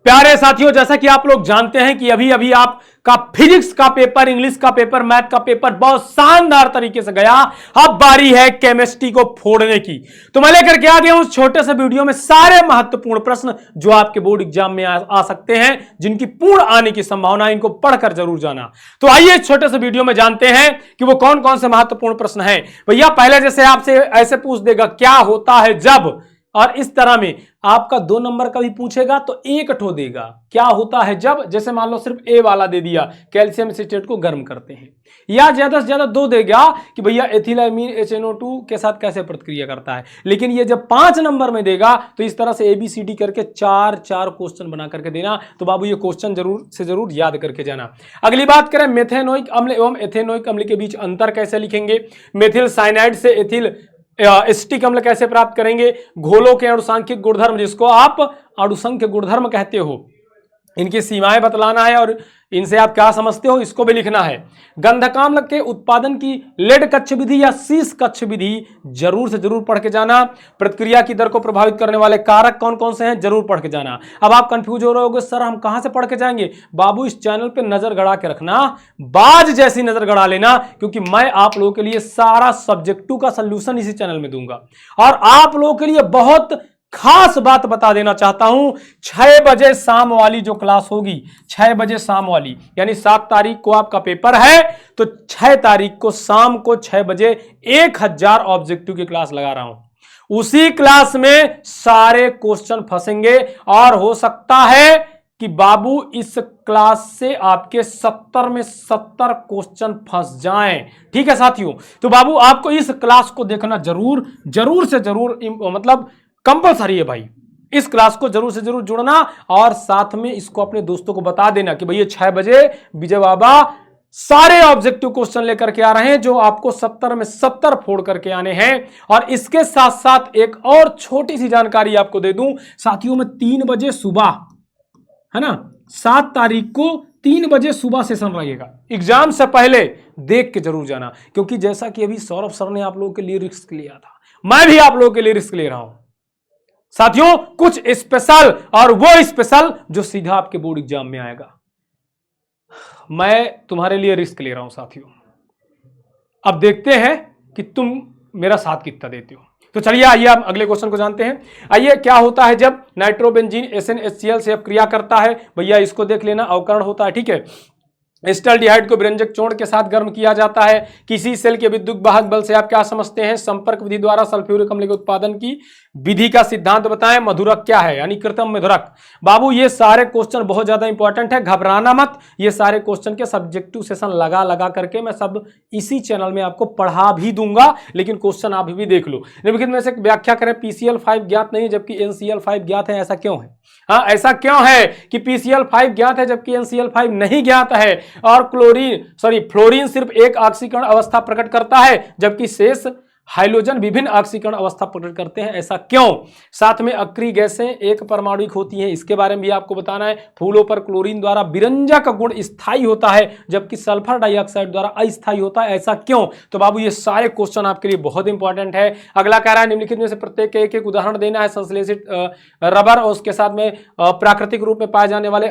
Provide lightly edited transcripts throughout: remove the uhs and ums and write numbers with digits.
प्यारे साथियों, जैसा कि आप लोग जानते हैं कि अभी अभी आपका फिजिक्स का पेपर, इंग्लिश का पेपर, मैथ का पेपर बहुत शानदार तरीके से गया। अब बारी है केमिस्ट्री को फोड़ने की। तो मैं लेकर के आ गया हूं उस छोटे से वीडियो में सारे महत्वपूर्ण प्रश्न जो आपके बोर्ड एग्जाम में आ सकते हैं, जिनकी पूर्ण आने की संभावना, इनको पढ़कर जरूर जाना। तो आइए इस छोटे से वीडियो में जानते हैं कि वो कौन कौन से महत्वपूर्ण प्रश्न हैं। भैया पहले जैसे आपसे ऐसे पूछ देगा क्या होता है जब, और इस तरह में आपका 2 नंबर का भी पूछेगा तो एक ठो देगा क्या होता है जब। जैसे मान लो सिर्फ ए वाला दे दिया, कैल्शियम एसीटेट को गर्म करते हैं, या ज्यादा से ज्यादा 2 देगा कि भैया एथिलामीन HNO2 के साथ कैसे प्रतिक्रिया करता है। लेकिन ये जब 5 नंबर में देगा तो इस तरह से ABCD करके 4 क्वेश्चन बना करके देना। तो बाबू ये क्वेश्चन जरूर से जरूर याद करके जाना। अगली बात करें, मेथेनोइक अम्ल एवं एथेनोइक अम्ल के बीच अंतर कैसे लिखेंगे। मेथिल साइनाइड से एथिल एसिटिक अम्ल कैसे प्राप्त करेंगे। घोलों के अणुसांख्यिक गुणधर्म, जिसको आप अणुसंख्य गुणधर्म कहते हो, इनकी सीमाएं बतलाना है और इनसे आप क्या समझते हो इसको भी लिखना है। गंधकाम्ल के उत्पादन की लेड कक्ष विधि या शीश कक्ष विधि जरूर से जरूर पढ़ के जाना। प्रतिक्रिया की दर को प्रभावित करने वाले कारक कौन कौन से हैं, जरूर पढ़ के जाना। अब आप कंफ्यूज हो रहे होगे, सर हम कहां से पढ़ के जाएंगे। बाबू इस चैनल पे नजर गड़ा के रखना, बाज जैसी नजर गड़ा लेना, क्योंकि मैं आप लोगों के लिए सारा सब्जेक्टों का सल्यूशन इसी चैनल में दूंगा। और आप लोगों के लिए बहुत खास बात बता देना चाहता हूं, 6 बजे शाम वाली जो क्लास होगी, 6 बजे शाम वाली, यानी 7 तारीख को आपका पेपर है, तो 6 तारीख को शाम को 6 बजे 1000 ऑब्जेक्टिव की क्लास लगा रहा हूं। उसी क्लास में सारे क्वेश्चन फंसेंगे और हो सकता है कि बाबू इस क्लास से आपके 70 में 70 क्वेश्चन फंस जाएं। ठीक है साथियों, तो बाबू आपको इस क्लास को देखना जरूर से जरूर मतलब कंपलसरी है भाई। इस क्लास को जरूर से जरूर जुड़ना और साथ में इसको अपने दोस्तों को बता देना कि भैया 6 बजे विजय बाबा सारे ऑब्जेक्टिव क्वेश्चन लेकर के आ रहे हैं, जो आपको 70 में 70 फोड़ करके आने हैं। और इसके साथ साथ एक और छोटी सी जानकारी आपको दे दूं साथियों, में 3 बजे सुबह, है ना, 7 तारीख को 3 बजे सुबह सेशन रहेगा। एग्जाम से पहले देख के जरूर जाना, क्योंकि जैसा कि अभी सौरभ सर ने आप लोगों के लिए रिस्क लिया था, मैं भी आप लोगों के लिए रिस्क ले रहा हूं साथियों। कुछ स्पेशल, और वो स्पेशल जो सीधा आपके बोर्ड एग्जाम में आएगा। मैं तुम्हारे लिए रिस्क ले रहा हूं साथियों। अब देखते हैं कि तुम मेरा साथ कितना देते हो। तो चलिए आइए हम अगले क्वेश्चन को जानते हैं। आइए, क्या होता है जब नाइट्रोबेंजीन SnHCl से क्रिया करता है। भैया इसको देख लेना, अवकरण होता है। ठीक है, एसिटाल्डिहाइड को विरंजक चूर्ण के साथ गर्म किया जाता है। किसी सेल के विद्युत वाहक बल से आप क्या समझते हैं। संपर्क विधि द्वारा सल्फ्यूरिक अम्ल के उत्पादन की विधि का सिद्धांत बताएं। मधुरक क्या है, यानी कृत्रिम मधुरक। बाबू ये सारे क्वेश्चन बहुत ज्यादा इंपॉर्टेंट है, घबराना मत। ये सारे क्वेश्चन के सब्जेक्टिव सेशन लगा करके मैं सब इसी चैनल में आपको पढ़ा भी दूंगा, लेकिन क्वेश्चन आप भी देख लो। निम्नलिखित में से व्याख्या करें। PCl5 ज्ञात नहीं जबकि NCl5 ज्ञात है, ऐसा क्यों है। हाँ, ऐसा क्यों है कि PCl5 ज्ञात है जबकि NCl5 नहीं ज्ञात है। और फ्लोरीन सिर्फ एक ऑक्सीकरण अवस्था प्रकट करता है, जबकि शेष हाइड्रोजन विभिन्न ऑक्सीकरण अवस्था प्रकट करते हैं, ऐसा क्यों। साथ में अक्रिय गैसें एक परमाणुक होती हैं, इसके बारे में भी आपको बताना है। फूलों पर क्लोरीन द्वारा विरंजक गुण स्थायी होता है, जबकि सल्फर डाइऑक्साइड द्वारा अस्थायी होता है, ऐसा क्यों। तो बाबू ये सारे क्वेश्चन आपके लिए बहुत इंपॉर्टेंट है। अगला कह रहा है निम्नलिखित में से प्रत्येक के एक उदाहरण देना है। संश्लेषित रबर और उसके साथ में प्राकृतिक रूप में पाए जाने वाले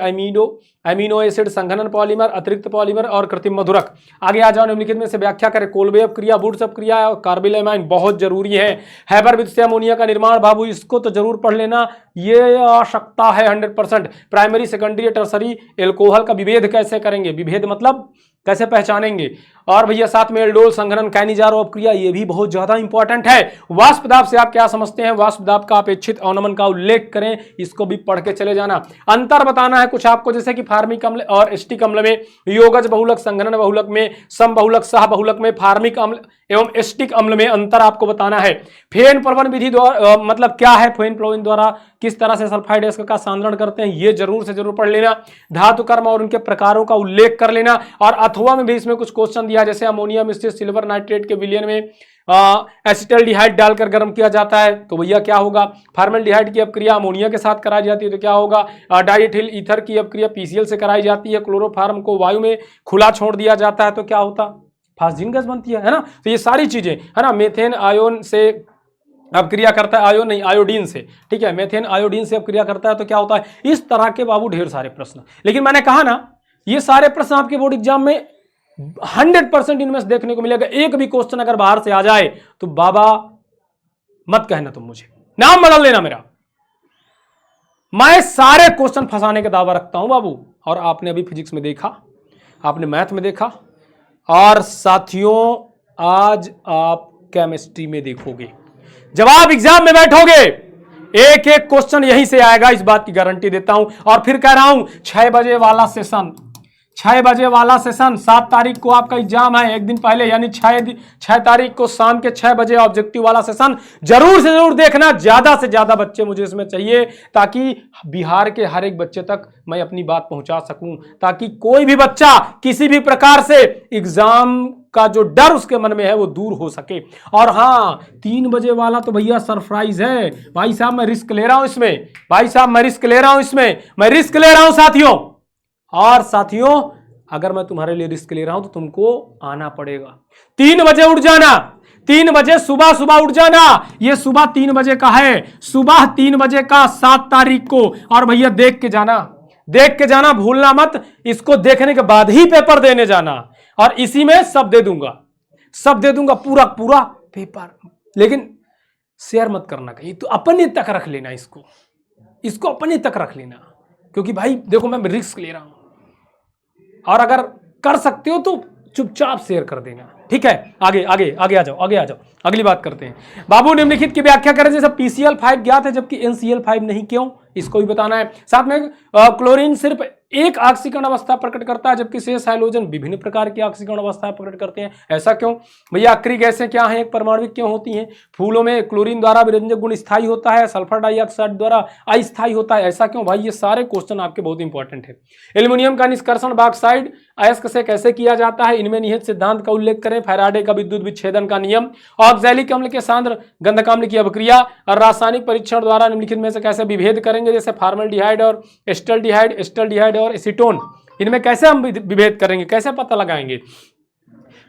अमीनो एसिड, संघनन पॉलीमर, अतिरिक्त पॉलीमर और कृत्रिम मधुरक। आगे आ जाओ, निम्नलिखित में से व्याख्या करें। कोलबेव क्रिया, वुड्स क्रिया और कार्बिलमाइन बहुत जरूरी है। हैबर विधि से अमोनिया का निर्माण, बाबू इसको तो जरूर पढ़ लेना, ये आवश्यकता है 100%। प्राइमरी, सेकेंडरी, टर्सरी एल्कोहल का विभेद कैसे करेंगे, विभेद मतलब कैसे पहचानेंगे। और भैया साथ में एल्डोल, संघनन, कैनिजारो अपक्रिया, ये भी बहुत ज्यादा इंपॉर्टेंट है। वाष्प दाब से आप क्या समझते हैं। वाष्प दाब का अपेक्षित अवनमन का उल्लेख करें, इसको भी पढ़ के चले जाना। अंतर बताना है कुछ आपको, जैसे कि फार्मिक अम्ल और एस्टिक अम्ल में, योगज बहुलक, संघनन बहुलक में, सम बहुलक, सह बहुलक में, फार्मिक अम्ल एवं एस्टिक अम्ल में अंतर आपको बताना है। फेन प्लवन विधि द्वारा मतलब क्या है, फेन प्लवन द्वारा किस तरह से सल्फाइड एस्टर का सांद्रण करते हैं, ये जरूर से जरूर पढ़ लेना। धातु कर्म और उनके प्रकारों का उल्लेख कर लेना। और अथवा में भी इसमें कुछ क्वेश्चन दिया, जैसे अमोनिया मिश्रित सिल्वर नाइट्रेट के विलयन में एसिटाल्डिहाइड डालकर गर्म किया जाता है, तो भैया क्या होगा। फॉर्मल्डिहाइड की अपक्रिया अमोनिया के साथ कराई जाती है, तो क्या होगा। डाइएथिल ईथर की अपक्रिया PCl से कराई जाती है। क्लोरोफार्म को वायु में खुला छोड़ दिया जाता है, तो क्या होता, फास्जिन गैस बनती है ना। तो ये सारी चीजें है ना। मेथेन आयोन से अब क्रिया करता है आयोडीन से, ठीक है, मेथेन आयोडीन से अब क्रिया करता है तो क्या होता है, इस तरह के बाबू ढेर सारे प्रश्न। लेकिन मैंने कहा ना, ये सारे प्रश्न आपके बोर्ड एग्जाम में 100% इनमें से देखने को मिलेगा। एक भी क्वेश्चन अगर बाहर से आ जाए तो बाबा मत कहना तुम मुझे, नाम बदल लेना मेरा। मैं सारे क्वेश्चन फंसाने का दावा रखता हूं बाबू। और आपने अभी फिजिक्स में देखा, आपने मैथ में देखा, और साथियों आज आप केमिस्ट्री में देखोगे। जब आप एग्जाम में बैठोगे एक एक क्वेश्चन यहीं से आएगा, इस बात की गारंटी देता हूं। और फिर कह रहा हूं 6 बजे वाला सेशन, 6 बजे वाला सेशन, 7 तारीख को आपका एग्जाम है, एक दिन पहले यानी 6 तारीख को शाम के 6 बजे ऑब्जेक्टिव वाला सेशन जरूर से जरूर देखना। ज्यादा से ज्यादा बच्चे मुझे इसमें चाहिए ताकि बिहार के हर एक बच्चे तक मैं अपनी बात पहुंचा सकूं, ताकि कोई भी बच्चा किसी भी प्रकार से एग्जाम का जो डर उसके मन में है वो दूर हो सके। और हाँ, 3 बजे वाला तो भैया सरप्राइज है भाई साहब, मैं रिस्क ले रहा हूं इसमें, भाई साहब मैं रिस्क ले रहा हूं इसमें, मैं रिस्क ले रहा हूं साथियों। और साथियों अगर मैं तुम्हारे लिए रिस्क ले रहा हूं तो तुमको आना पड़ेगा। 3 बजे उठ जाना, 3 बजे सुबह सुबह उठ जाना। ये सुबह 3 बजे का है, सुबह 3 बजे का 7 तारीख को। और भैया देख के जाना, देख के जाना, भूलना मत। इसको देखने के बाद ही पेपर देने जाना, और इसी में सब दे दूंगा, सब दे दूंगा, पूरा पूरा पेपर। लेकिन शेयर मत करना कहीं, तो अपने तक रख लेना, इसको अपने तक रख लेना, क्योंकि भाई देखो मैं रिस्क ले रहा हूं। और अगर कर सकते हो तो चुपचाप शेयर कर देना, ठीक है। आगे आगे आगे आ जाओ, आगे आ जाओ, अगली बात करते हैं। बाबू निम्नलिखित की व्याख्या करें। जैसे PCl5 ज्ञात है जबकि NCl5 नहीं, क्यों, इसको भी बताना है। साथ में क्लोरीन सिर्फ एक ऑक्सीकरण अवस्था प्रकट करता है जबकि शेष हाइड्रोजन विभिन्न प्रकार की ऑक्सीकरण अवस्था प्रकट करते हैं, ऐसा क्यों। भैया अक्रिय गैसें क्या हैं, एक परमाणविक क्यों होती हैं। फूलों में क्लोरीन द्वारा विरंजक गुण स्थायी होता है, सल्फर डाइऑक्साइड द्वारा अस्थायी होता है, ऐसा क्यों। भाई ये सारे क्वेश्चन आपके बहुत इंपॉर्टेंट है। एल्यूमिनियम का निष्कर्षण बॉक्साइड अयस्क से कैसे किया जाता है, इनमें निहित सिद्धांत का उल्लेख करें। फैराडे का विद्युत विच्छेदन का नियम, ऑक्सैलिक अम्ल के सांद्र गंधकाम्ल की अभिक्रिया, और रासायनिक परीक्षण द्वारा निम्नलिखित में से कैसे विभेद करेंगे। जैसे फॉर्मल्डिहाइड और एस्टल्डिहाइड, एस्टल्डिहाइड और एसीटोन, इनमें कैसे हम विभेद करेंगे, कैसे पता लगाएंगे।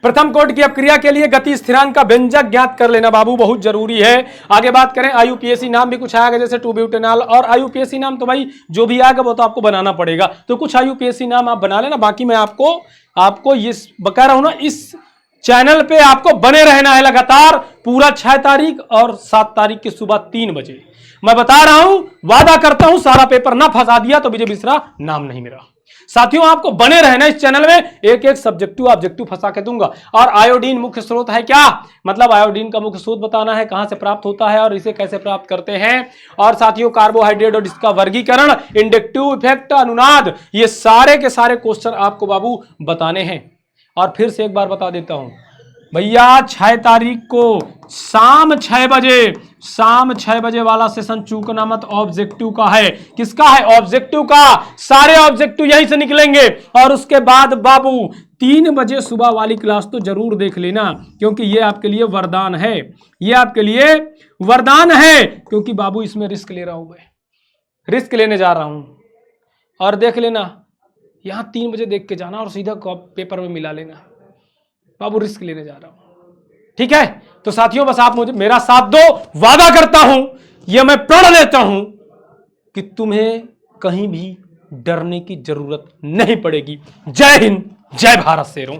प्रथम कोट की अपक्रिया के लिए गति स्थिरांक का व्यंजक ज्ञात कर लेना बाबू, बहुत जरूरी है। आगे बात करें, IUPAC नाम भी कुछ आएगा जैसे 2-ब्यूटेनॉल, और IUPAC नाम तो भाई जो भी आएगा वो तो आपको बनाना पड़ेगा, तो कुछ IUPAC नाम आप बना लेना। बाकी मैं आपको ये बता रहा हूं ना, इस चैनल पे आपको बने रहना है लगातार, पूरा 6 तारीख और 7 तारीख की सुबह 3 बजे मैं बता रहा हूं, वादा करता हूं सारा पेपर ना फंसा दिया तो विजय मिश्रा नाम नहीं मेरा। साथियों आपको बने रहना इस चैनल में, एक एक सब्जेक्टिव ऑब्जेक्टिव फंसा के दूंगा। और आयोडीन मुख्य स्रोत है क्या, मतलब आयोडीन का मुख्य स्रोत बताना है, कहां से प्राप्त होता है और इसे कैसे प्राप्त करते हैं। और साथियों कार्बोहाइड्रेट और इसका वर्गीकरण, इंडक्टिव इफेक्ट, अनुनाद, ये सारे के सारे क्वेश्चन आपको बाबू बताने हैं। और फिर से एक बार बता देता हूं भैया, 6 तारीख को शाम 6 बजे वाला सेशन चूकना मत, ऑब्जेक्टिव का है। किसका है, ऑब्जेक्टिव का। सारे ऑब्जेक्टिव यहीं से निकलेंगे। और उसके बाद बाबू 3 बजे सुबह वाली क्लास तो जरूर देख लेना, क्योंकि ये आपके लिए वरदान है, ये आपके लिए वरदान है। क्योंकि बाबू इसमें रिस्क ले रहा हूं, मैं रिस्क लेने जा रहा हूं। और देख लेना, यहां 3 बजे देख के जाना और सीधा पेपर में मिला लेना। बाबू रिस्क लेने जा रहा हूं, ठीक है। तो साथियों बस आप मुझे मेरा साथ दो, वादा करता हूं, यह मैं प्रण लेता हूं कि तुम्हें कहीं भी डरने की जरूरत नहीं पड़ेगी। जय हिंद, जय भारत शेरों।